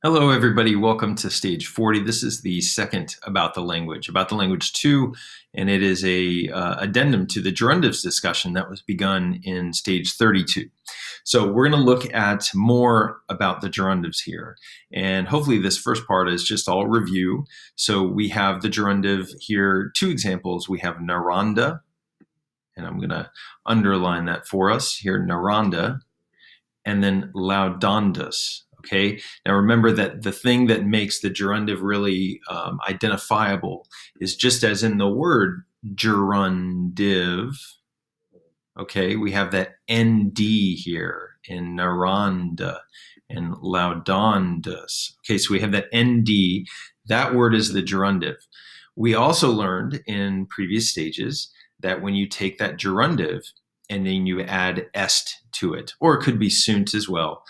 Hello, everybody. Welcome to stage 40. This is the second About the Language 2, and it is a addendum to the gerundives discussion that was begun in stage 32. So we're going to look at more about the gerundives here, and hopefully this first part is just all review. So we have the gerundive here, two examples. We have naranda, and I'm going to underline that for us here, naranda, and then laudandus. Okay. Now remember that the thing that makes the gerundive really identifiable is just as in the word gerundive. Okay, we have that nd here in naranda and laudandus. Okay, so we have that nd. That word is the gerundive. We also learned in previous stages that when you take that gerundive and then you add est to it, or it could be sunt as well.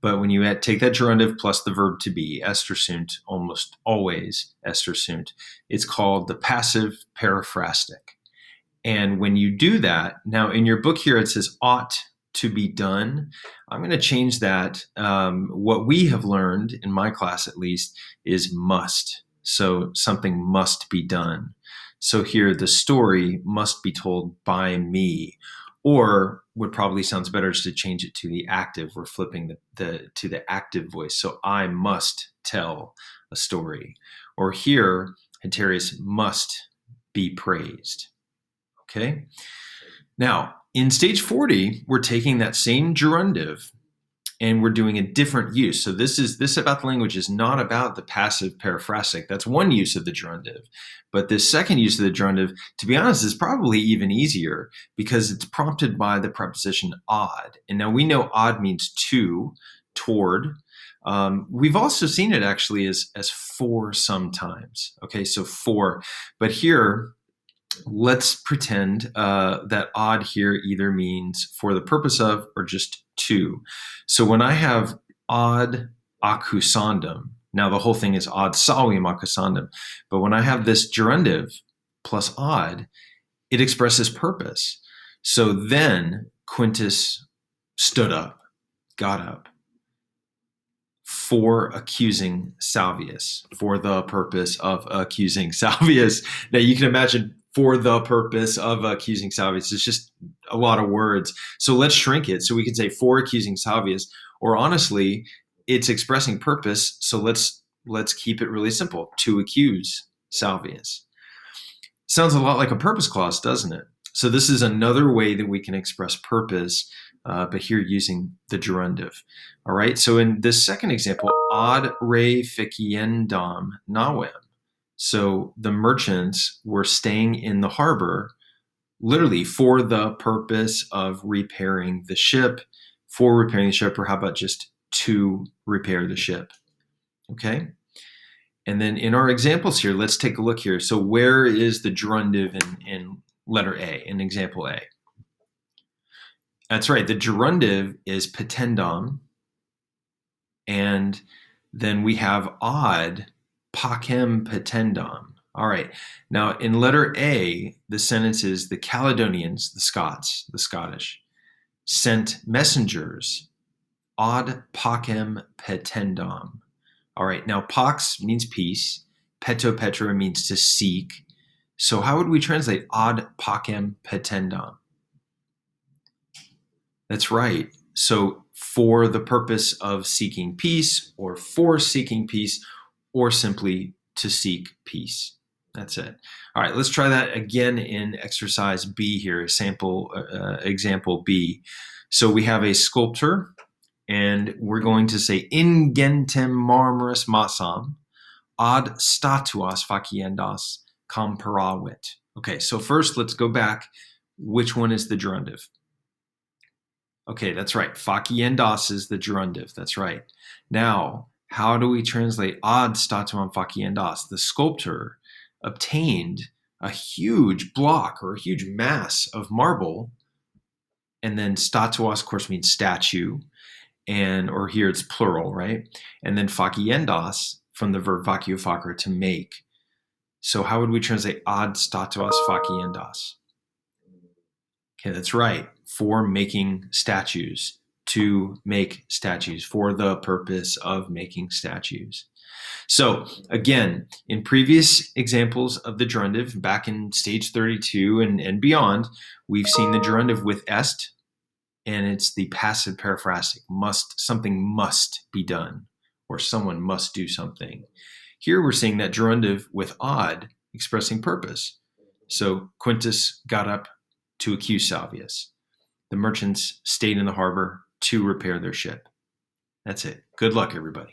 But when you take that gerundive plus the verb to be, est or sunt, almost always est or sunt, it's called the passive periphrastic. And when you do that, now in your book here it says ought to be done. I'm going to change that. What we have learned, in my class at least, is must. So something must be done. So here the story must be told by me. Or what probably sounds better is to change it to the active. We're flipping to the active voice. So I must tell a story. Or here, Haterius must be praised. Okay. Now, in stage 40, we're taking that same gerundive and we're doing a different use. So this about the language is not about the passive periphrastic. That's one use of the gerundive. But this second use of the gerundive, to be honest, is probably even easier because it's prompted by the preposition odd. And now we know odd means to, toward. We've also seen it actually as for sometimes. Okay, so for. But here, let's pretend that odd here either means for the purpose of or just to. So when I have odd accusandum, now the whole thing is odd savium accusandum, but when I have this gerundive plus odd, it expresses purpose. So then Quintus stood up, got up, for accusing Salvius, for the purpose of accusing Salvius. Now you can imagine for the purpose of accusing Salvius. It's just a lot of words. So let's shrink it. So we can say for accusing Salvius, or honestly, it's expressing purpose. So let's keep it really simple, to accuse Salvius. Sounds a lot like a purpose clause, doesn't it? So this is another way that we can express purpose, but here using the gerundive. All right, so in this second example, ad re ficiendam navem. So the merchants were staying in the harbor, literally for the purpose of repairing the ship, for repairing the ship, or how about just to repair the ship? Okay. And then in our examples here, let's take a look here. So where is the gerundive in letter A, in example A? That's right. The gerundive is petendam. And then we have odd, pacem petendam. All right. Now, in letter A, the sentence is the Caledonians, the Scots, the Scottish, sent messengers, ad pacem petendam. All right. Now, pax means peace. Peto petra means to seek. So how would we translate ad pacem petendam? That's right. So for the purpose of seeking peace, or for seeking peace, or simply to seek peace. That's it. All right, let's try that again in exercise B here, sample example B. So we have a sculptor, and we're going to say ingentem marmoris massam ad statuas faciendas comparavit. Okay, so first let's go back. Which one is the gerundive? Okay, that's right. Faciendas is the gerundive. That's right. Now, how do we translate ad statuam faciendas? The sculptor obtained a huge block or a huge mass of marble, and then statuas, of course, means statue, and or here it's plural, right? And then faciendas from the verb facio facere, to make. So how would we translate ad statuas faciendas? Okay, that's right. For making statues. to make statues, for the purpose of making statues. So again, in previous examples of the gerundive, back in stage 32 and beyond, we've seen the gerundive with est, and it's the passive periphrastic. Something must be done, or someone must do something. Here we're seeing that gerundive with od, expressing purpose. So Quintus got up to accuse Salvius. The merchants stayed in the harbor to repair their ship. That's it. Good luck, everybody.